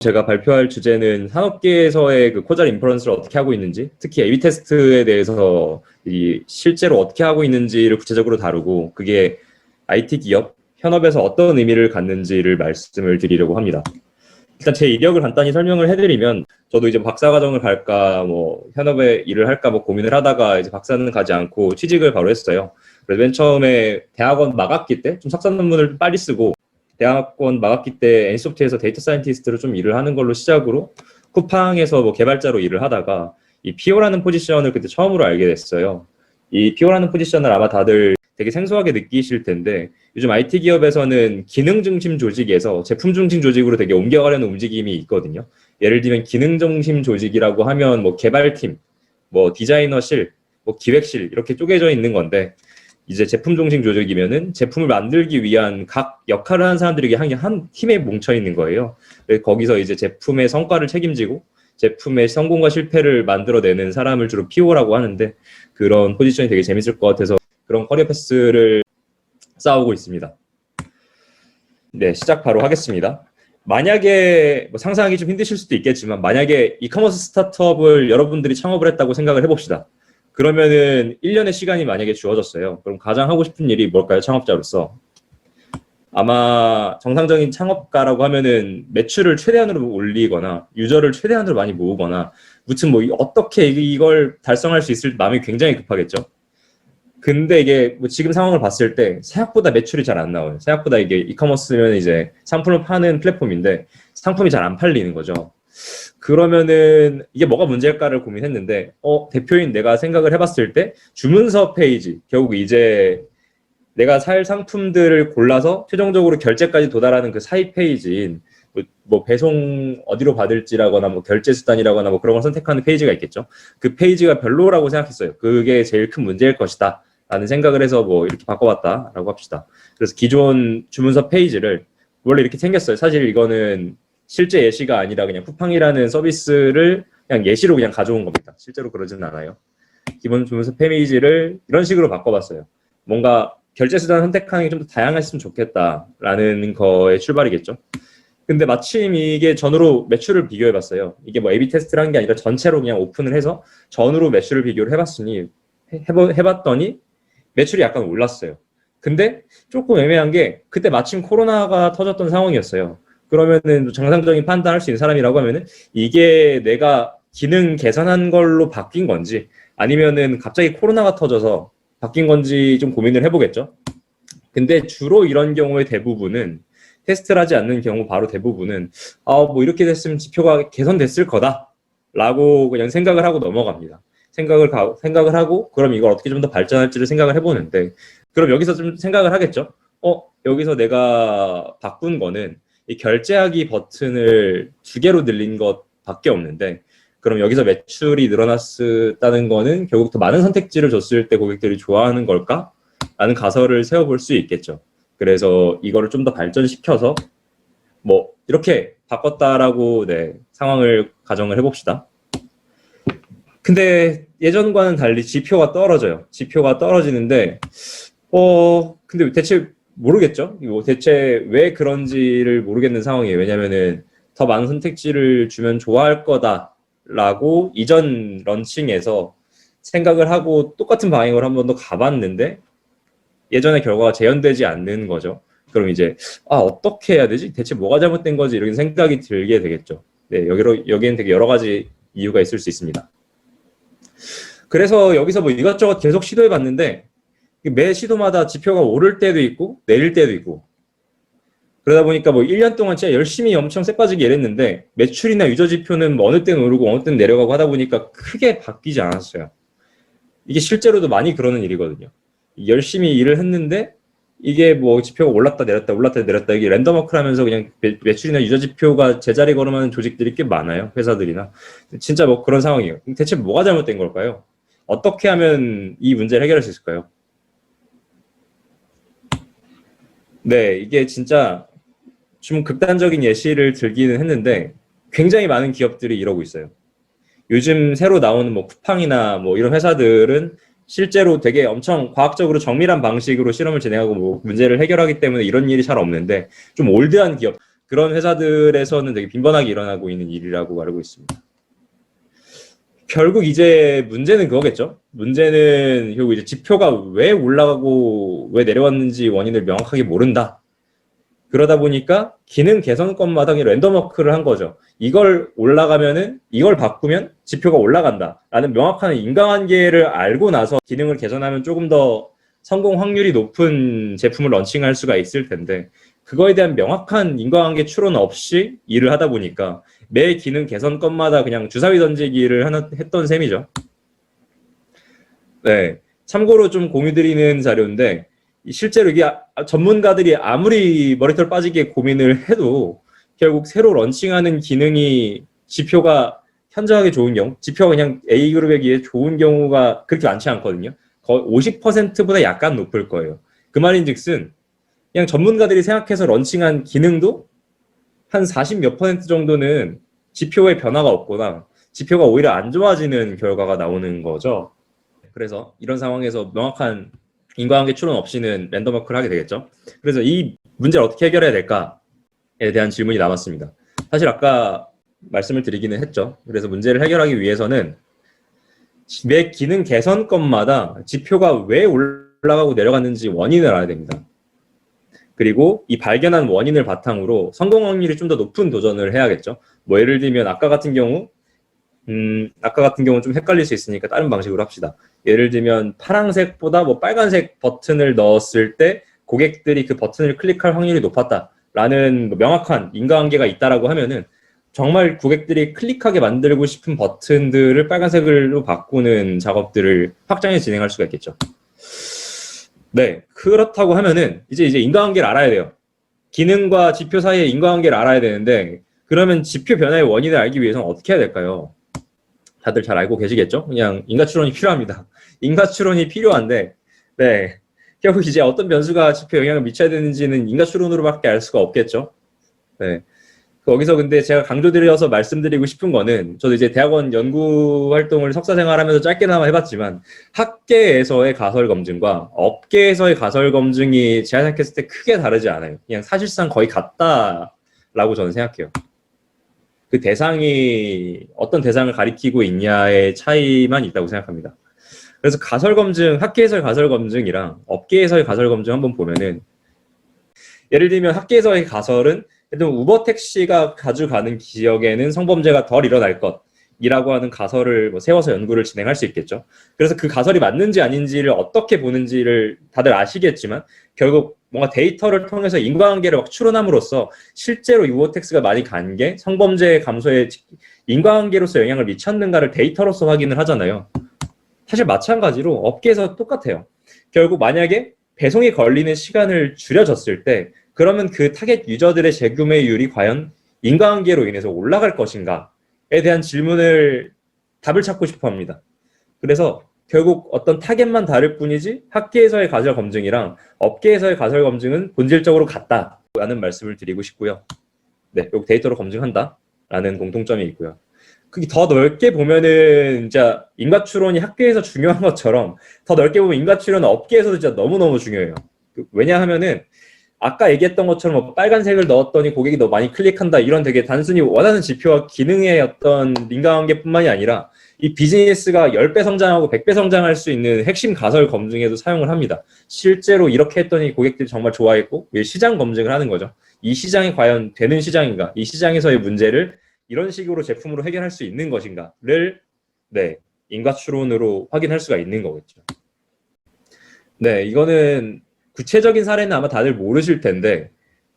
제가 발표할 주제는 산업계에서의 그 코잘 인퍼런스를 어떻게 하고 있는지, 특히 A/B 테스트에 대해서 실제로 어떻게 하고 있는지를 구체적으로 다루고, 그게 IT 기업, 현업에서 어떤 의미를 갖는지를 말씀을 드리려고 합니다. 일단 제 이력을 간단히 설명을 해드리면, 저도 이제 박사과정을 갈까, 현업에 일을 할까 고민을 하다가 이제 박사는 가지 않고 취직을 바로 했어요. 그래서 맨 처음에 대학원 막학기 때 좀 석사 논문을 빨리 쓰고, 대학원 막학기 때 N소프트에서 데이터 사이언티스트로 좀 일을 하는 걸로 시작으로 쿠팡에서 개발자로 일을 하다가 이 PO라는 포지션을 그때 처음으로 알게 됐어요. 이 PO라는 포지션을 아마 다들 되게 생소하게 느끼실 텐데, 요즘 IT 기업에서는 기능 중심 조직에서 제품 중심 조직으로 되게 옮겨가려는 움직임이 있거든요. 예를 들면 기능 중심 조직이라고 하면 개발팀, 디자이너실, 기획실 이렇게 쪼개져 있는 건데, 이제 제품 중심 조직이면은 제품을 만들기 위한 각 역할을 하는 사람들에게 한 팀에 뭉쳐 있는 거예요. 거기서 이제 제품의 성과를 책임지고 제품의 성공과 실패를 만들어내는 사람을 주로 PO라고 하는데, 그런 포지션이 되게 재밌을 것 같아서 그런 커리어 패스를 쌓아오고 있습니다. 네, 시작 바로 하겠습니다. 만약에 상상하기 좀 힘드실 수도 있겠지만, 만약에 이커머스 스타트업을 여러분들이 창업을 했다고 생각을 해봅시다. 그러면은 1년의 시간이 만약에 주어졌어요. 그럼 가장 하고 싶은 일이 뭘까요? 창업자로서. 아마 정상적인 창업가라고 하면은 매출을 최대한으로 올리거나 유저를 최대한으로 많이 모으거나, 무튼 어떻게 이걸 달성할 수 있을 마음이 굉장히 급하겠죠. 근데 이게 지금 상황을 봤을 때 생각보다 매출이 잘 안 나와요. 생각보다 이게 이커머스면 이제 상품을 파는 플랫폼인데 상품이 잘 안 팔리는 거죠. 그러면은 이게 뭐가 문제일까를 고민했는데, 대표인 내가 생각을 해봤을 때 주문서 페이지, 결국 이제 내가 살 상품들을 골라서 최종적으로 결제까지 도달하는 그 사이 페이지인 배송 어디로 받을지라거나 결제 수단이라거나 그런 걸 선택하는 페이지가 있겠죠. 그 페이지가 별로라고 생각했어요. 그게 제일 큰 문제일 것이다 라는 생각을 해서 이렇게 바꿔봤다라고 합시다. 그래서 기존 주문서 페이지를 원래 이렇게 생겼어요. 사실 이거는 실제 예시가 아니라 그냥 쿠팡이라는 서비스를 그냥 예시로 그냥 가져온 겁니다. 실제로 그러지는 않아요. 기본 주문서 페이지를 이런 식으로 바꿔봤어요. 뭔가 결제 수단 선택하는 게 좀 더 다양했으면 좋겠다라는 거의 출발이겠죠. 근데 마침 이게 전후로 매출을 비교해봤어요. 이게 A/B 테스트를 한 게 아니라 전체로 그냥 오픈을 해서 전후로 매출을 비교를 해봤으니 해봤더니 매출이 약간 올랐어요. 근데 조금 애매한 게 그때 마침 코로나가 터졌던 상황이었어요. 그러면은 정상적인 판단할 수 있는 사람이라고 하면은 이게 내가 기능 개선한 걸로 바뀐 건지 아니면은 갑자기 코로나가 터져서 바뀐 건지 좀 고민을 해보겠죠. 근데 주로 이런 경우의 대부분은 테스트를 하지 않는 경우 바로 대부분은 이렇게 됐으면 지표가 개선됐을 거다 라고 그냥 생각을 하고 넘어갑니다. 생각을 하고 그럼 이걸 어떻게 좀 더 발전할지를 생각을 해보는데, 그럼 여기서 좀 생각을 하겠죠. 여기서 내가 바꾼 거는 이 결제하기 버튼을 2개로 늘린 것밖에 없는데, 그럼 여기서 매출이 늘어났다는 거는 결국 더 많은 선택지를 줬을 때 고객들이 좋아하는 걸까? 라는 가설을 세워볼 수 있겠죠. 그래서 이거를 좀 더 발전시켜서 이렇게 바꿨다라고 상황을 가정을 해봅시다. 근데 예전과는 달리 지표가 떨어져요. 지표가 떨어지는데 근데 대체 모르겠죠? 대체 왜 그런지를 모르겠는 상황이에요. 왜냐면은 더 많은 선택지를 주면 좋아할 거다라고 이전 런칭에서 생각을 하고 똑같은 방향으로 한 번 더 가봤는데 예전의 결과가 재현되지 않는 거죠. 그럼 이제 어떻게 해야 되지? 대체 뭐가 잘못된 거지? 이런 생각이 들게 되겠죠. 네, 여기에는 되게 여러 가지 이유가 있을 수 있습니다. 그래서 여기서 이것저것 계속 시도해봤는데 매 시도마다 지표가 오를 때도 있고 내릴 때도 있고, 그러다 보니까 1년 동안 진짜 열심히 엄청 쎄빠지게 일했는데 매출이나 유저 지표는 어느 때는 오르고 어느 때는 내려가고 하다 보니까 크게 바뀌지 않았어요. 이게 실제로도 많이 그러는 일이거든요. 열심히 일을 했는데 이게 지표가 올랐다 내렸다 올랐다 내렸다, 이게 랜덤워크를 하면서 그냥 매출이나 유저 지표가 제자리 걸음하는 조직들이 꽤 많아요. 회사들이나. 진짜 그런 상황이에요. 대체 뭐가 잘못된 걸까요? 어떻게 하면 이 문제를 해결할 수 있을까요? 네, 이게 진짜 좀 극단적인 예시를 들기는 했는데 굉장히 많은 기업들이 이러고 있어요. 요즘 새로 나오는 쿠팡이나 이런 회사들은 실제로 되게 엄청 과학적으로 정밀한 방식으로 실험을 진행하고 문제를 해결하기 때문에 이런 일이 잘 없는데, 좀 올드한 기업, 그런 회사들에서는 되게 빈번하게 일어나고 있는 일이라고 알고 있습니다. 결국 이제 문제는 그거겠죠. 문제는 결국 이제 지표가 왜 올라가고 왜 내려왔는지 원인을 명확하게 모른다. 그러다 보니까 기능 개선권마다 랜덤워크를 한 거죠. 이걸 올라가면은 이걸 바꾸면 지표가 올라간다 라는 명확한 인과관계를 알고 나서 기능을 개선하면 조금 더 성공 확률이 높은 제품을 런칭할 수가 있을 텐데, 그거에 대한 명확한 인과관계 추론 없이 일을 하다 보니까 매 기능 개선권마다 그냥 주사위 던지기를 했던 셈이죠. 네, 참고로 좀 공유드리는 자료인데, 실제로 이게 전문가들이 아무리 머리털 빠지게 고민을 해도 결국 새로 런칭하는 기능이 지표가 현저하게 좋은 경우, 지표가 그냥 A그룹에 비해 좋은 경우가 그렇게 많지 않거든요. 거의 50%보다 약간 높을 거예요. 그 말인즉슨 그냥 전문가들이 생각해서 런칭한 기능도 한 40 몇 % 정도는 지표에 변화가 없거나 지표가 오히려 안 좋아지는 결과가 나오는 거죠. 그래서 이런 상황에서 명확한 인과관계 추론 없이는 랜덤워크를 하게 되겠죠. 그래서 이 문제를 어떻게 해결해야 될까에 대한 질문이 남았습니다. 사실 아까 말씀을 드리기는 했죠. 그래서 문제를 해결하기 위해서는 매 기능 개선권마다 지표가 왜 올라가고 내려갔는지 원인을 알아야 됩니다. 그리고 이 발견한 원인을 바탕으로 성공 확률이 좀 더 높은 도전을 해야겠죠. 뭐 예를 들면 아까 같은 경우는 좀 헷갈릴 수 있으니까 다른 방식으로 합시다. 예를 들면 파란색보다 뭐 빨간색 버튼을 넣었을 때 고객들이 그 버튼을 클릭할 확률이 높았다라는 명확한 인과관계가 있다라고 하면은 정말 고객들이 클릭하게 만들고 싶은 버튼들을 빨간색으로 바꾸는 작업들을 확장해서 진행할 수가 있겠죠. 네, 그렇다고 하면은 이제 인과관계를 알아야 돼요. 기능과 지표 사이의 인과관계를 알아야 되는데, 그러면 지표 변화의 원인을 알기 위해서는 어떻게 해야 될까요? 다들 잘 알고 계시겠죠? 그냥 인과추론이 필요합니다. 인과추론이 필요한데, 네, 결국 이제 어떤 변수가 지표에 영향을 미쳐야 되는지는 인과추론으로밖에 알 수가 없겠죠. 네. 거기서 근데 제가 강조드려서 말씀드리고 싶은 거는, 저도 이제 대학원 연구 활동을 석사 생활하면서 짧게나마 해봤지만, 학계에서의 가설 검증과 업계에서의 가설 검증이 제가 생각했을 때 크게 다르지 않아요. 그냥 사실상 거의 같다라고 저는 생각해요. 그 대상이 어떤 대상을 가리키고 있냐의 차이만 있다고 생각합니다. 그래서 가설 검증, 학계에서의 가설 검증이랑 업계에서의 가설 검증 한번 보면은, 예를 들면 학계에서의 가설은 우버 택시가 자주 가는 지역에는 성범죄가 덜 일어날 것이라고 하는 가설을 세워서 연구를 진행할 수 있겠죠. 그래서 그 가설이 맞는지 아닌지를 어떻게 보는지를 다들 아시겠지만, 결국 뭔가 데이터를 통해서 인과관계를 막 추론함으로써 실제로 우버 택시가 많이 간 게 성범죄 감소에 인과관계로서 영향을 미쳤는가를 데이터로서 확인을 하잖아요. 사실 마찬가지로 업계에서 똑같아요. 결국 만약에 배송이 걸리는 시간을 줄여줬을 때, 그러면 그 타겟 유저들의 재구매율이 과연 인과관계로 인해서 올라갈 것인가에 대한 답을 찾고 싶어 합니다. 그래서 결국 어떤 타겟만 다를 뿐이지 학계에서의 가설 검증이랑 업계에서의 가설 검증은 본질적으로 같다라는 말씀을 드리고 싶고요. 네, 여기 데이터로 검증한다라는 공통점이 있고요. 그게 더 넓게 보면은 진짜 인과추론이 학계에서 중요한 것처럼 더 넓게 보면 인과추론은 업계에서도 진짜 너무너무 중요해요. 왜냐하면은 아까 얘기했던 것처럼 뭐 빨간색을 넣었더니 고객이 더 많이 클릭한다, 이런 되게 단순히 원하는 지표와 기능의 어떤 인과관계뿐만이 아니라 이 비즈니스가 10배 성장하고 100배 성장할 수 있는 핵심 가설 검증에도 사용을 합니다. 실제로 이렇게 했더니 고객들이 정말 좋아했고, 시장 검증을 하는 거죠. 이 시장이 과연 되는 시장인가, 이 시장에서의 문제를 이런 식으로 제품으로 해결할 수 있는 것인가를 인과추론으로 확인할 수가 있는 거겠죠. 네, 이거는 구체적인 사례는 아마 다들 모르실 텐데,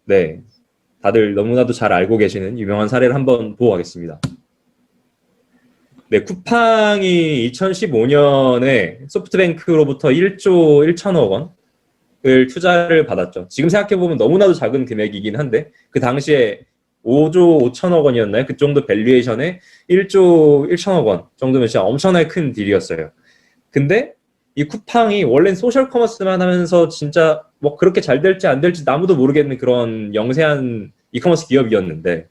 네, 다들 너무나도 잘 알고 계시는 유명한 사례를 한번 보고 가겠습니다. 네, 쿠팡이 2015년에 소프트뱅크로부터 1조 1천억 원을 투자를 받았죠. 지금 생각해보면 너무나도 작은 금액이긴 한데, 그 당시에 5조 5천억 원이었나요? 그 정도 밸류에이션에 1조 1천억 원 정도면 진짜 엄청나게 큰 딜이었어요. 근데 이 쿠팡이 원래는 소셜 커머스만 하면서 진짜 뭐 그렇게 잘 될지 안 될지 아무도 모르겠는 그런 영세한 이커머스 기업이었는데,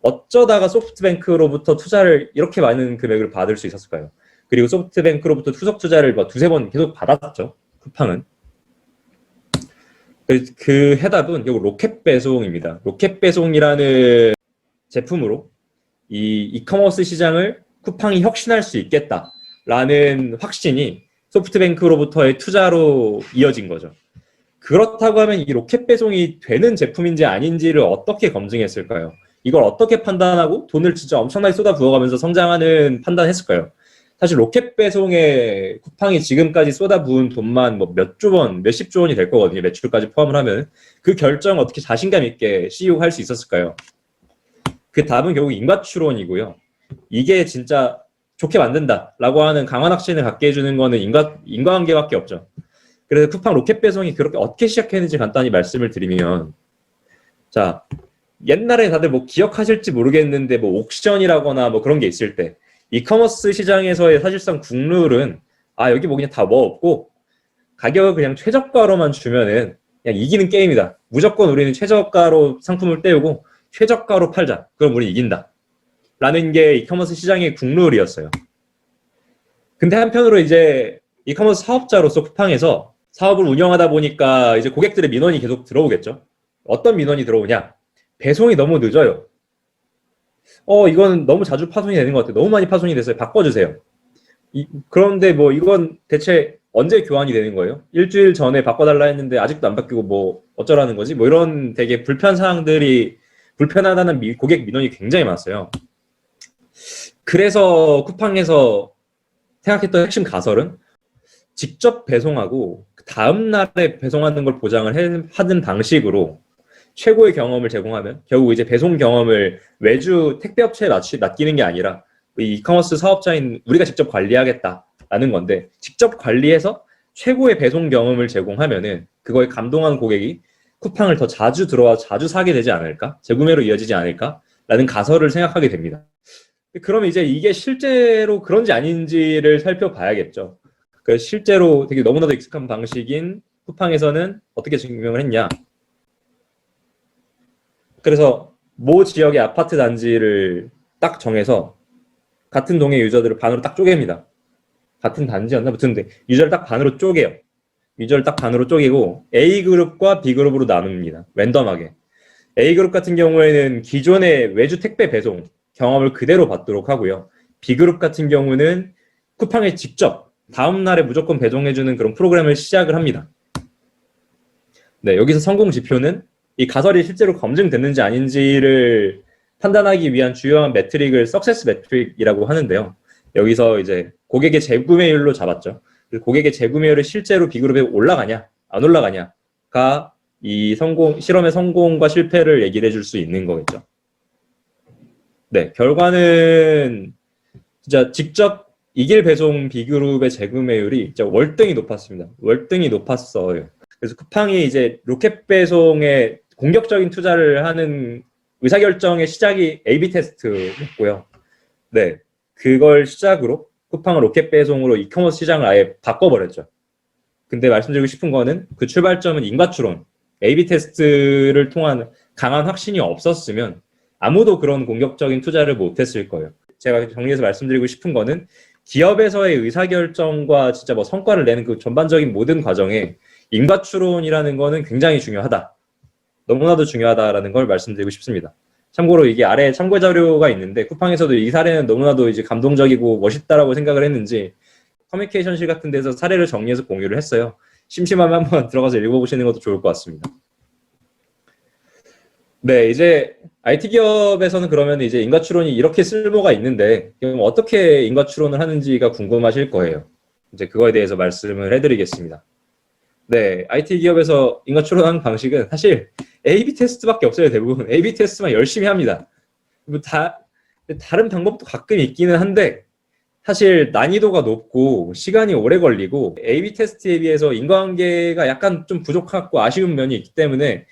어쩌다가 소프트뱅크로부터 투자를 이렇게 많은 금액을 받을 수 있었을까요? 그리고 소프트뱅크로부터 투석 투자를 두세 번 계속 받았죠, 쿠팡은. 그 해답은 결국 로켓 배송입니다. 로켓 배송이라는 제품으로 이 이커머스 시장을 쿠팡이 혁신할 수 있겠다라는 확신이 소프트뱅크로부터의 투자로 이어진 거죠. 그렇다고 하면 이 로켓 배송이 되는 제품인지 아닌지를 어떻게 검증했을까요? 이걸 어떻게 판단하고 돈을 진짜 엄청나게 쏟아 부어가면서 성장하는 판단했을까요? 사실 로켓 배송에 쿠팡이 지금까지 쏟아부은 돈만 뭐 몇조 원, 몇십조 원이 될 거거든요. 매출까지 포함을 하면. 그 결정을 어떻게 자신감 있게 CEO가 할 수 있었을까요? 그 답은 결국 인과추론이고요. 이게 진짜 좋게 만든다라고 하는 강한 확신을 갖게 해주는 거는 인과관계밖에 없죠. 그래서 쿠팡 로켓 배송이 그렇게 어떻게 시작했는지 간단히 말씀을 드리면, 자, 옛날에 다들 뭐 기억하실지 모르겠는데 뭐 옥션이라거나 뭐 그런 게 있을 때 이커머스 시장에서의 사실상 국룰은 여기 뭐 그냥 다 뭐 없고 가격을 그냥 최저가로만 주면은 그냥 이기는 게임이다. 무조건 우리는 최저가로 상품을 떼우고 최저가로 팔자. 그럼 우리 이긴다. 라는 게 이커머스 시장의 국룰이었어요. 근데 한편으로 이제 이커머스 사업자로서 쿠팡에서 사업을 운영하다 보니까 이제 고객들의 민원이 계속 들어오겠죠. 어떤 민원이 들어오냐? 배송이 너무 늦어요. 이건 너무 자주 파손이 되는 것 같아요. 너무 많이 파손이 됐어요. 바꿔주세요. 그런데 뭐 이건 대체 언제 교환이 되는 거예요? 일주일 전에 바꿔달라 했는데 아직도 안 바뀌고 뭐 어쩌라는 거지? 뭐 이런 되게 불편하다는 고객 민원이 굉장히 많았어요. 그래서 쿠팡에서 생각했던 핵심 가설은 직접 배송하고 다음 날에 배송하는 걸 보장을 하는 방식으로 최고의 경험을 제공하면 결국 이제 배송 경험을 외주 택배업체에 맡기는 게 아니라 이 이커머스 사업자인 우리가 직접 관리하겠다라는 건데, 직접 관리해서 최고의 배송 경험을 제공하면은 그거에 감동한 고객이 쿠팡을 더 자주 들어와 자주 사게 되지 않을까? 재구매로 이어지지 않을까라는 가설을 생각하게 됩니다. 그러면 이제 이게 실제로 그런지 아닌지를 살펴봐야겠죠. 실제로 되게 너무나도 익숙한 방식인 쿠팡에서는 어떻게 증명을 했냐? 그래서 모 지역의 아파트 단지를 딱 정해서 같은 동의 유저들을 반으로 딱 쪼갭니다. 같은 단지였나? 무튼 유저를 딱 반으로 쪼개요. 유저를 딱 반으로 쪼개고 A그룹과 B그룹으로 나눕니다. 랜덤하게. A그룹 같은 경우에는 기존의 외주 택배 배송 경험을 그대로 받도록 하고요. B그룹 같은 경우는 쿠팡에 직접 다음 날에 무조건 배송해주는 그런 프로그램을 시작을 합니다. 네, 여기서 성공 지표는 이 가설이 실제로 검증됐는지 아닌지를 판단하기 위한 주요한 매트릭을 석세스 매트릭이라고 하는데요. 여기서 이제 고객의 재구매율로 잡았죠. 고객의 재구매율이 실제로 B그룹에 올라가냐, 안 올라가냐가 이 실험의 성공과 실패를 얘기를 해줄 수 있는 거겠죠. 네, 결과는 진짜 직접 이길 배송 B그룹의 재구매율이 진짜 월등히 높았습니다. 월등히 높았어요. 그래서 쿠팡이 이제 로켓 배송에 공격적인 투자를 하는 의사결정의 시작이 A/B 테스트였고요. 네, 그걸 시작으로 쿠팡은 로켓 배송으로 이커머스 시장을 아예 바꿔버렸죠. 근데 말씀드리고 싶은 거는 그 출발점은 인과추론, A/B 테스트를 통한 강한 확신이 없었으면 아무도 그런 공격적인 투자를 못했을 거예요. 제가 정리해서 말씀드리고 싶은 거는 기업에서의 의사결정과 진짜 뭐 성과를 내는 그 전반적인 모든 과정에 인과추론이라는 거는 굉장히 중요하다. 너무나도 중요하다라는 걸 말씀드리고 싶습니다. 참고로 이게 아래에 참고 자료가 있는데 쿠팡에서도 이 사례는 너무나도 이제 감동적이고 멋있다라고 생각을 했는지 커뮤니케이션실 같은 데서 사례를 정리해서 공유를 했어요. 심심하면 한번 들어가서 읽어보시는 것도 좋을 것 같습니다. 네, 이제 IT 기업에서는 그러면 이제 인과추론이 이렇게 쓸모가 있는데 그럼 어떻게 인과추론을 하는지가 궁금하실 거예요. 이제 그거에 대해서 말씀을 해드리겠습니다. 네, IT 기업에서 인과추론하는 방식은 사실 A/B 테스트밖에 없어요. 대부분 A/B 테스트만 열심히 합니다. 뭐 다른 방법도 가끔 있기는 한데 사실 난이도가 높고 시간이 오래 걸리고 A/B 테스트에 비해서 인과관계가 약간 좀 부족하고 아쉬운 면이 있기 때문에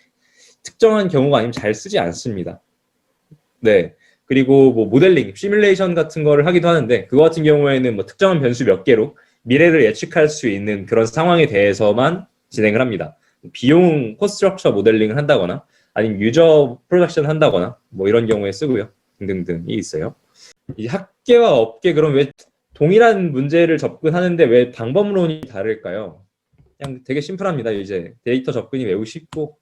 특정한 경우가 아니면 잘 쓰지 않습니다. 네, 그리고 뭐 모델링, 시뮬레이션 같은 거를 하기도 하는데 그거 같은 경우에는 뭐 특정한 변수 몇 개로 미래를 예측할 수 있는 그런 상황에 대해서만 진행을 합니다. 비용 코스트 스트럭처 모델링을 한다거나 아니면 유저 프로덕션 한다거나 뭐 이런 경우에 쓰고요. 등등등이 있어요. 이 학계와 업계 그럼 왜 동일한 문제를 접근하는데 왜 방법론이 다를까요? 그냥 되게 심플합니다. 이제 데이터 접근이 매우 쉽고,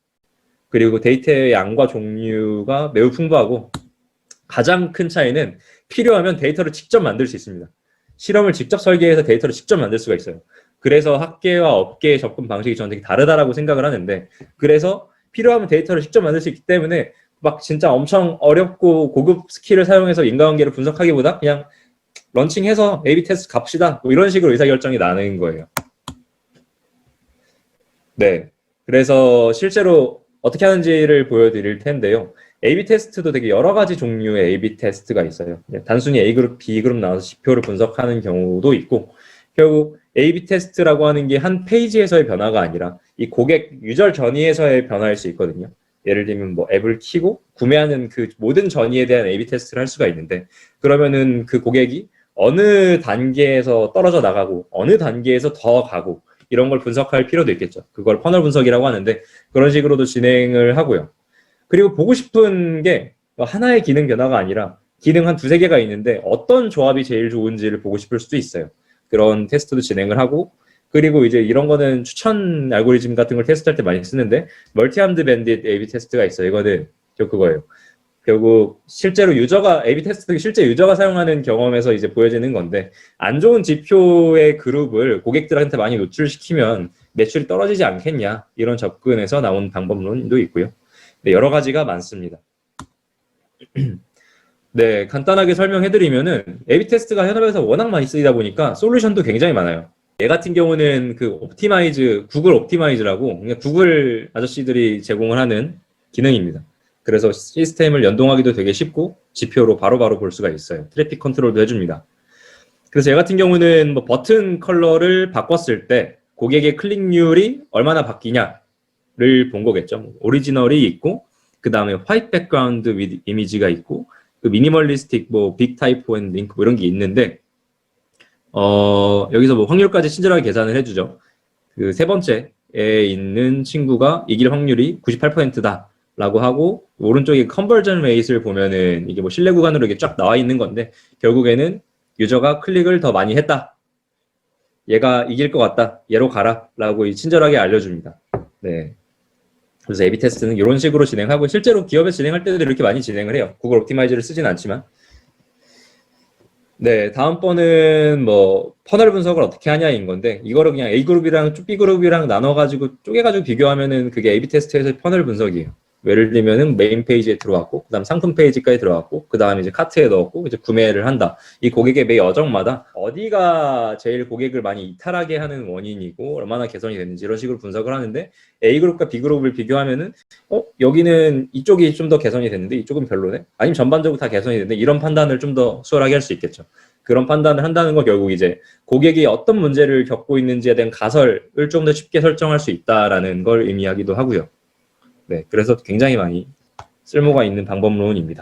그리고 데이터의 양과 종류가 매우 풍부하고, 가장 큰 차이는 필요하면 데이터를 직접 만들 수 있습니다. 실험을 직접 설계해서 데이터를 직접 만들 수가 있어요. 그래서 학계와 업계의 접근 방식이 저는 되게 다르다라고 생각을 하는데, 그래서 필요하면 데이터를 직접 만들 수 있기 때문에 막 진짜 엄청 어렵고 고급 스킬을 사용해서 인과관계를 분석하기보다 그냥 런칭해서 A/B 테스트 갑시다, 뭐 이런 식으로 의사결정이 나는 거예요. 네, 그래서 실제로 어떻게 하는지를 보여드릴 텐데요. A/B 테스트도 되게 여러 가지 종류의 A/B 테스트가 있어요. 단순히 A그룹, B그룹 나눠서 지표를 분석하는 경우도 있고, 결국 A/B 테스트라고 하는 게 한 페이지에서의 변화가 아니라 이 고객 유저 전이에서의 변화일 수 있거든요. 예를 들면 뭐 앱을 키고 구매하는 그 모든 전이에 대한 A/B 테스트를 할 수가 있는데, 그러면은 그 고객이 어느 단계에서 떨어져 나가고 어느 단계에서 더 가고 이런 걸 분석할 필요도 있겠죠. 그걸 퍼널 분석이라고 하는데, 그런 식으로도 진행을 하고요. 그리고 보고 싶은 게 하나의 기능 변화가 아니라 기능 한 두세 개가 있는데 어떤 조합이 제일 좋은지를 보고 싶을 수도 있어요. 그런 테스트도 진행을 하고, 그리고 이제 이런 거는 추천 알고리즘 같은 걸 테스트할 때 많이 쓰는데, 멀티아임드 밴딧 A/B 테스트가 있어요. 이거는 그거예요. 결국 실제로 유저가 A/B 테스트, 실제 유저가 사용하는 경험에서 이제 보여지는 건데, 안 좋은 지표의 그룹을 고객들한테 많이 노출시키면 매출이 떨어지지 않겠냐, 이런 접근에서 나온 방법론도 있고요. 네, 여러 가지가 많습니다. 네, 간단하게 설명해드리면은 A/B 테스트가 현업에서 워낙 많이 쓰이다 보니까 솔루션도 굉장히 많아요. 얘 같은 경우는 그 옵티마이즈, 구글 옵티마이즈라고 그냥 구글 아저씨들이 제공을 하는 기능입니다. 그래서 시스템을 연동하기도 되게 쉽고 지표로 바로바로 볼 수가 있어요. 트래픽 컨트롤도 해줍니다. 그래서 얘 같은 경우는 뭐 버튼 컬러를 바꿨을 때 고객의 클릭률이 얼마나 바뀌냐를 본 거겠죠. 오리지널이 있고, 그 다음에 화이트 백그라운드 위드 이미지가 있고, 그 미니멀리스틱 뭐 빅 타이포 앤 링크 뭐 이런 게 있는데, 여기서 뭐 확률까지 친절하게 계산을 해주죠. 그 세 번째에 있는 친구가 이길 확률이 98%다 라고 하고, 오른쪽에 컨버전 레이트를 보면은 이게 뭐 신뢰 구간으로 이게 쫙 나와 있는 건데, 결국에는 유저가 클릭을 더 많이 했다, 얘가 이길 것 같다, 얘로 가라 라고 친절하게 알려줍니다. 네. 그래서 A/B 테스트는 이런 식으로 진행하고, 실제로 기업에서 진행할 때도 이렇게 많이 진행을 해요. 구글 옵티마이저를 쓰진 않지만. 네, 다음번은 뭐 퍼널 분석을 어떻게 하냐인 건데, 이거를 그냥 A그룹이랑 B그룹이랑 나눠가지고 쪼개가지고 비교하면은 그게 A/B 테스트에서 퍼널 분석이에요. 예를 들면은 메인 페이지에 들어왔고, 그 다음 상품 페이지까지 들어왔고, 그 다음에 이제 카트에 넣었고, 이제 구매를 한다. 이 고객의 매 여정마다 어디가 제일 고객을 많이 이탈하게 하는 원인이고, 얼마나 개선이 됐는지 이런 식으로 분석을 하는데, A그룹과 B그룹을 비교하면은, 여기는 이쪽이 좀 더 개선이 됐는데, 이쪽은 별로네? 아니면 전반적으로 다 개선이 됐는데, 이런 판단을 좀 더 수월하게 할 수 있겠죠. 그런 판단을 한다는 건 결국 이제 고객이 어떤 문제를 겪고 있는지에 대한 가설을 좀 더 쉽게 설정할 수 있다라는 걸 의미하기도 하고요. 네, 그래서 굉장히 많이 쓸모가 있는 방법론입니다.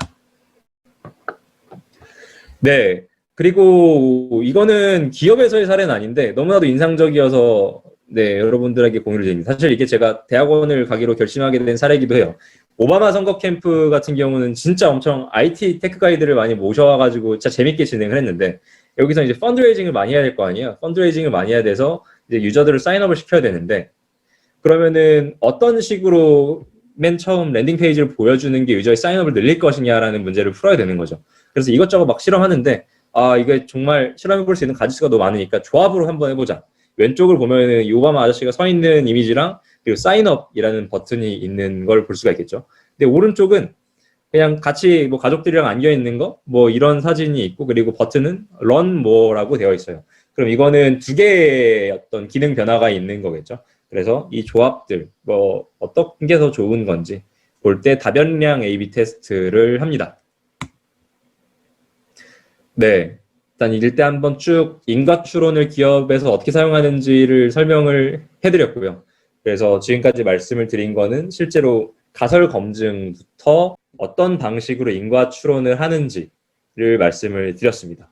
네, 그리고 이거는 기업에서의 사례는 아닌데 너무나도 인상적이어서 네, 여러분들에게 공유를 드립니다. 사실 이게 제가 대학원을 가기로 결심하게 된 사례이기도 해요. 오바마 선거 캠프 같은 경우는 진짜 엄청 IT 테크 가이드를 많이 모셔와가지고 진짜 재밌게 진행을 했는데, 여기서 이제 펀드레이징을 많이 해야 될 거 아니에요. 펀드레이징을 많이 해야 돼서 이제 유저들을 사인업을 시켜야 되는데, 그러면은 어떤 식으로 맨 처음 랜딩 페이지를 보여주는 게 유저의 사인업을 늘릴 것이냐라는 문제를 풀어야 되는 거죠. 그래서 이것저것 막 실험하는데, 이게 정말 실험해볼 수 있는 가지수가 너무 많으니까 조합으로 한번 해보자. 왼쪽을 보면은 이 오바마 아저씨가 서 있는 이미지랑 그리고 사인업이라는 버튼이 있는 걸 볼 수가 있겠죠. 근데 오른쪽은 그냥 같이 뭐 가족들이랑 앉아 있는 거, 뭐 이런 사진이 있고, 그리고 버튼은 run more라고 되어 있어요. 그럼 이거는 두 개의 어떤 기능 변화가 있는 거겠죠. 그래서 이 조합들, 뭐 어떤 게 더 좋은 건지 볼 때 다변량 A/B 테스트를 합니다. 네, 일단 이럴 때 한번 쭉 인과 추론을 기업에서 어떻게 사용하는지를 설명을 해드렸고요. 그래서 지금까지 말씀을 드린 거는 실제로 가설 검증부터 어떤 방식으로 인과 추론을 하는지를 말씀을 드렸습니다.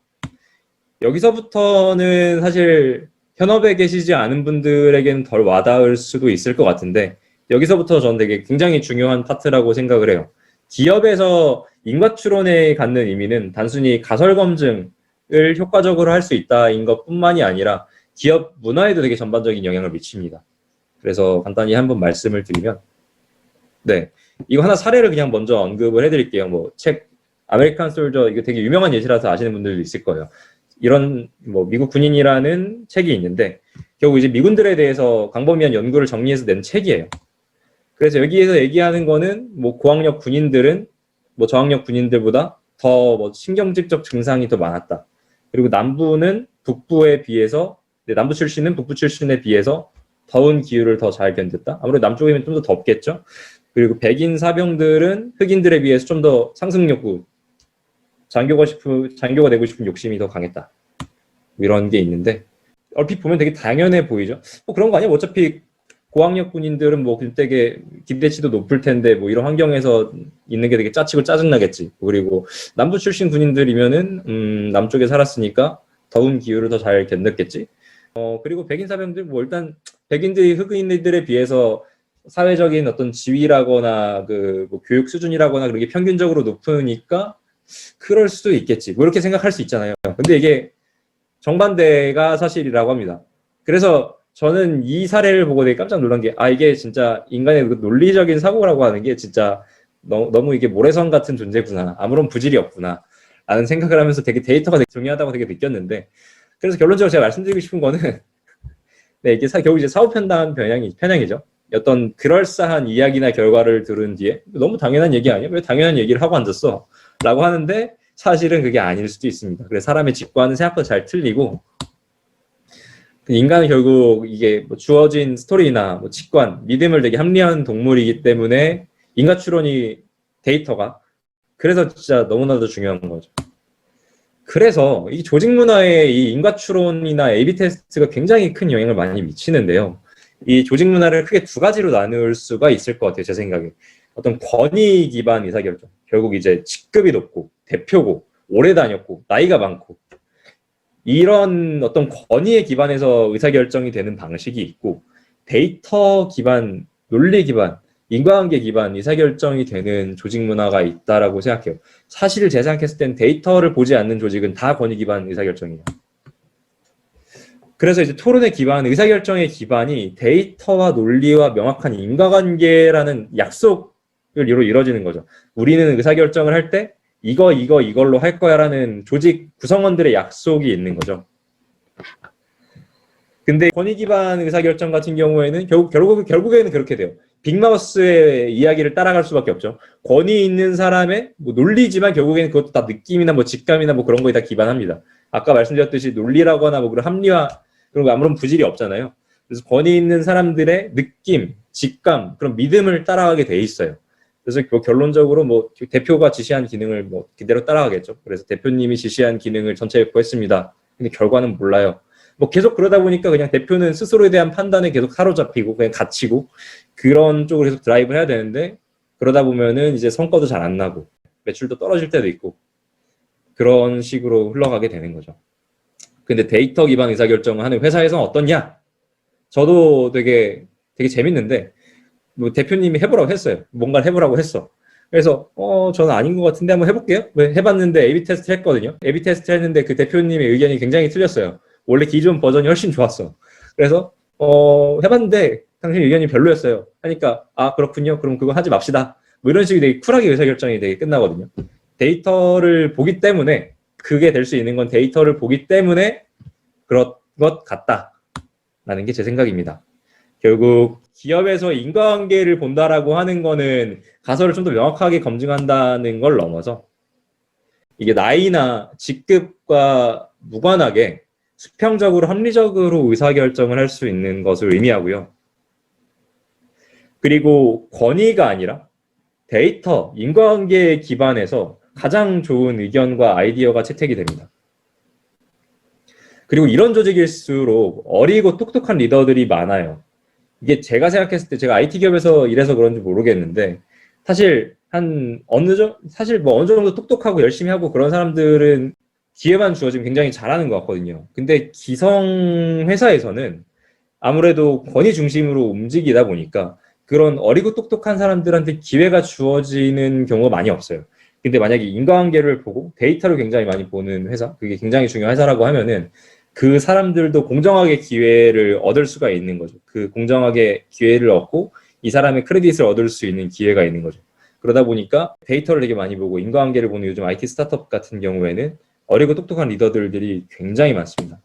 여기서부터는 사실 현업에 계시지 않은 분들에게는 덜 와닿을 수도 있을 것 같은데, 여기서부터 저는 되게 굉장히 중요한 파트라고 생각을 해요. 기업에서 인과 추론에 갖는 의미는 단순히 가설 검증을 효과적으로 할 수 있다인 것뿐만이 아니라 기업 문화에도 되게 전반적인 영향을 미칩니다. 그래서 간단히 한번 말씀을 드리면, 네, 이거 하나 사례를 그냥 먼저 언급을 해드릴게요. 뭐 책 아메리칸 솔저, 이거 되게 유명한 예시라서 아시는 분들도 있을 거예요. 이런 뭐 미국 군인이라는 책이 있는데 결국 이제 미군들에 대해서 광범위한 연구를 정리해서 낸 책이에요. 그래서 여기에서 얘기하는 거는 뭐 고학력 군인들은 뭐 저학력 군인들보다 더 뭐 신경질적 증상이 더 많았다. 그리고 남부는 북부에 비해서, 남부 출신은 북부 출신에 비해서 더운 기후를 더 잘 견뎠다. 아무래도 남쪽이면 좀 더 덥겠죠. 그리고 백인 사병들은 흑인들에 비해서 좀 더 상승욕구, 장교가 되고 싶은 욕심이 더 강했다. 이런 게 있는데 얼핏 보면 되게 당연해 보이죠. 뭐 그런 거 아니야? 어차피 고학력 군인들은 뭐 되게 기대치도 높을 텐데 뭐 이런 환경에서 있는 게 되게 짜치고 짜증나겠지. 그리고 남부 출신 군인들이면은 남쪽에 살았으니까 더운 기후를 더 잘 견뎠겠지. 그리고 백인 사병들 뭐 일단 백인들이 흑인들에 비해서 사회적인 어떤 지위라거나 뭐 교육 수준이라거나 그런 게 평균적으로 높으니까 그럴 수도 있겠지. 뭐 이렇게 생각할 수 있잖아요. 근데 이게 정반대가 사실이라고 합니다. 그래서 저는 이 사례를 보고 되게 깜짝 놀란 게, 이게 진짜 인간의 그 논리적인 사고라고 하는 게 진짜 너무 이게 모래성 같은 존재구나. 아무런 부질이 없구나. 라는 생각을 하면서 되게 데이터가 되게 중요하다고 되게 느꼈는데, 그래서 결론적으로 제가 말씀드리고 싶은 거는, 네, 이게 결국 이제 사후 편향이죠. 어떤 그럴싸한 이야기나 결과를 들은 뒤에, 너무 당연한 얘기 아니야? 왜 당연한 얘기를 하고 앉았어? 라고 하는데, 사실은 그게 아닐 수도 있습니다. 그래서 사람의 직관은 생각보다 잘 틀리고, 인간은 결국 이게 뭐 주어진 스토리나 뭐 직관, 믿음을 되게 합리화한 동물이기 때문에 인간 추론이 데이터가 그래서 진짜 너무나도 중요한 거죠. 그래서 이 조직 문화에 이 인과 추론이나 A/B 테스트가 굉장히 큰 영향을 많이 미치는데요. 이 조직 문화를 크게 두 가지로 나눌 수가 있을 것 같아요. 제 생각에. 어떤 권위 기반 의사결정. 결국 이제 직급이 높고 대표고 오래 다녔고 나이가 많고 이런 어떤 권위에 기반해서 의사결정이 되는 방식이 있고 데이터 기반, 논리 기반, 인과관계 기반 의사결정이 되는 조직 문화가 있다라고 생각해요. 사실 제가 생각했을 땐 데이터를 보지 않는 조직은 다 권위 기반 의사결정이에요. 그래서 이제 토론의 기반, 의사결정의 기반이 데이터와 논리와 명확한 인과관계라는 약속으로 이루어지는 거죠. 우리는 의사결정을 할 때 이걸로 할 거야 라는 조직 구성원들의 약속이 있는 거죠. 근데 권위 기반 의사결정 같은 경우에는 결국에는 그렇게 돼요. 빅마우스의 이야기를 따라갈 수밖에 없죠. 권위 있는 사람의 뭐 논리지만 결국에는 그것도 다 느낌이나 뭐 직감이나 뭐 그런 거에 다 기반합니다. 아까 말씀드렸듯이 논리라거나 뭐 그런 합리화 그런 거 아무런 부질이 없잖아요. 그래서 권위 있는 사람들의 느낌, 직감, 그런 믿음을 따라가게 돼 있어요. 그래서 결론적으로 뭐 대표가 지시한 기능을 뭐 그대로 따라가겠죠. 그래서 대표님이 지시한 기능을 전체 배포했습니다. 근데 결과는 몰라요. 뭐 계속 그러다 보니까 그냥 대표는 스스로에 대한 판단에 계속 사로잡히고 그냥 갇히고 그런 쪽으로 계속 드라이브를 해야 되는데 그러다 보면은 이제 성과도 잘 안 나고 매출도 떨어질 때도 있고 그런 식으로 흘러가게 되는 거죠. 근데 데이터 기반 의사결정을 하는 회사에서는 어떻냐? 저도 되게 재밌는데 뭐 대표님이 해보라고 했어요. 뭔가를 해보라고 했어. 그래서 저는 아닌 것 같은데 한번 해볼게요. 해봤는데 A/B 테스트 했거든요. A/B 테스트 했는데 그 대표님의 의견이 굉장히 틀렸어요. 원래 기존 버전이 훨씬 좋았어. 그래서 해봤는데 당신 의견이 별로였어요. 하니까 그렇군요. 그럼 그거 하지 맙시다. 뭐 이런 식으로 되게 쿨하게 의사결정이 되게 끝나거든요. 데이터를 보기 때문에 그게 될 수 있는 건 데이터를 보기 때문에 그런 것 같다라는 게 제 생각입니다. 결국 기업에서 인과관계를 본다라고 하는 거는 가설을 좀 더 명확하게 검증한다는 걸 넘어서 이게 나이나 직급과 무관하게 수평적으로 합리적으로 의사결정을 할 수 있는 것을 의미하고요. 그리고 권위가 아니라 데이터, 인과관계에 기반해서 가장 좋은 의견과 아이디어가 채택이 됩니다. 그리고 이런 조직일수록 어리고 똑똑한 리더들이 많아요. 이게 제가 생각했을 때 제가 IT 기업에서 일해서 그런지 모르겠는데 사실 어느 정도 똑똑하고 열심히 하고 그런 사람들은 기회만 주어지면 굉장히 잘하는 것 같거든요. 근데 기성 회사에서는 아무래도 권위 중심으로 움직이다 보니까 그런 어리고 똑똑한 사람들한테 기회가 주어지는 경우가 많이 없어요. 근데 만약에 인과관계를 보고 데이터를 굉장히 많이 보는 회사, 그게 굉장히 중요한 회사라고 하면은 그 사람들도 공정하게 기회를 얻을 수가 있는 거죠. 그 공정하게 기회를 얻고 이 사람의 크레딧을 얻을 수 있는 기회가 있는 거죠. 그러다 보니까 데이터를 되게 많이 보고 인과관계를 보는 요즘 IT 스타트업 같은 경우에는 어리고 똑똑한 리더들이 굉장히 많습니다.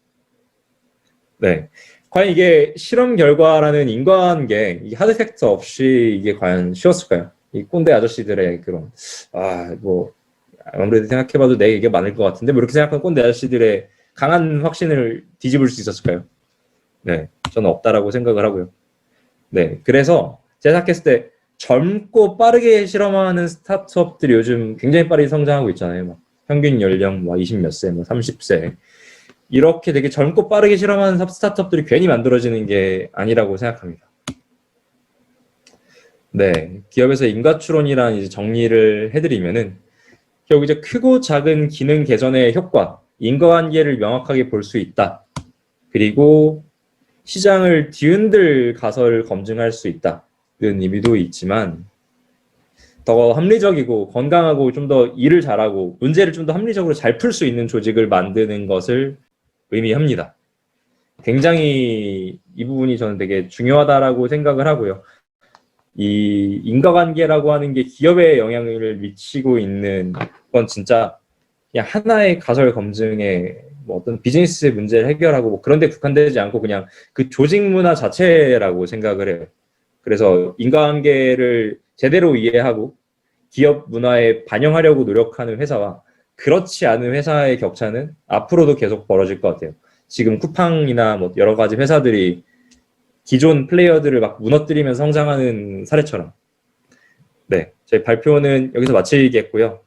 네. 과연 이게 실험 결과라는 인과관계, 이 하드 팩터 없이 이게 과연 쉬웠을까요? 이 꼰대 아저씨들의 그런, 아무래도 생각해봐도 내 얘기가 많을 것 같은데, 뭐 이렇게 생각하는 꼰대 아저씨들의 강한 확신을 뒤집을 수 있었을까요? 네. 저는 없다라고 생각을 하고요. 네. 그래서 제가 생각했을 때 젊고 빠르게 실험하는 스타트업들이 요즘 굉장히 빠르게 성장하고 있잖아요. 막 평균 연령 20 몇 세, 30세. 이렇게 되게 젊고 빠르게 실험하는 스타트업들이 괜히 만들어지는 게 아니라고 생각합니다. 네, 기업에서 인과추론이라는 이제 정리를 해드리면은 결국 이제 크고 작은 기능 개선의 효과, 인과관계를 명확하게 볼 수 있다. 그리고 시장을 뒤흔들 가설을 검증할 수 있다는 의미도 있지만 더 합리적이고 건강하고 좀 더 일을 잘하고 문제를 좀 더 합리적으로 잘 풀 수 있는 조직을 만드는 것을 의미합니다. 굉장히 이 부분이 저는 되게 중요하다라고 생각을 하고요. 이 인과관계라고 하는 게 기업에 영향을 미치고 있는 건 진짜 그냥 하나의 가설 검증에 뭐 어떤 비즈니스 문제를 해결하고 뭐 그런 데 국한되지 않고 그냥 그 조직 문화 자체라고 생각을 해요. 그래서 인과관계를 제대로 이해하고 기업 문화에 반영하려고 노력하는 회사와 그렇지 않은 회사의 격차는 앞으로도 계속 벌어질 것 같아요. 지금 쿠팡이나 뭐 여러 가지 회사들이 기존 플레이어들을 막 무너뜨리면서 성장하는 사례처럼. 네, 저희 발표는 여기서 마치겠고요.